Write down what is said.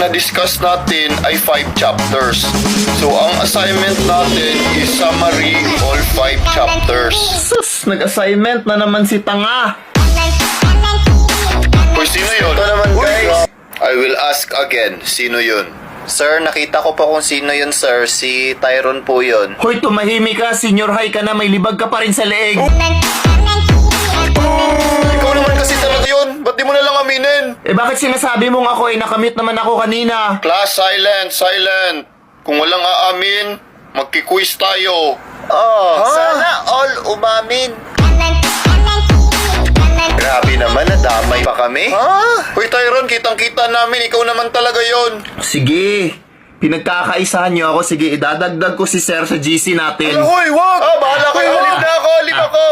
na-discuss natin ay 5 chapters. So, ang assignment natin is summary all 5 chapters. Sus, nag-assignment na naman si Tanga. Hoy, sino yun? Ito naman, guys. I will ask again, sino yun? Sir, nakita ko pa kung sino yun, sir. Si Tyron po yun. Hoy, tumahimik ka, senior high ka na, may libag ka pa rin sa leeg. Ikaw naman kasi talaga yun. Ba't di mo na lang aminin? Eh bakit sinasabi mong ako eh, nakamit naman ako kanina? Class, silent, silent. Kung walang aamin, magki-quiz tayo. Oh, sana all umamin. Grabe naman, nadamay pa kami. Hoy, Tyron, kitang-kita namin. Ikaw naman talaga yon. Sige, pinagkakaisahan niyo ako. Sige, idadagdag ko si Sir sa GC natin. Hoy, wag! Bahala kayo. Alin na ako, alin ako.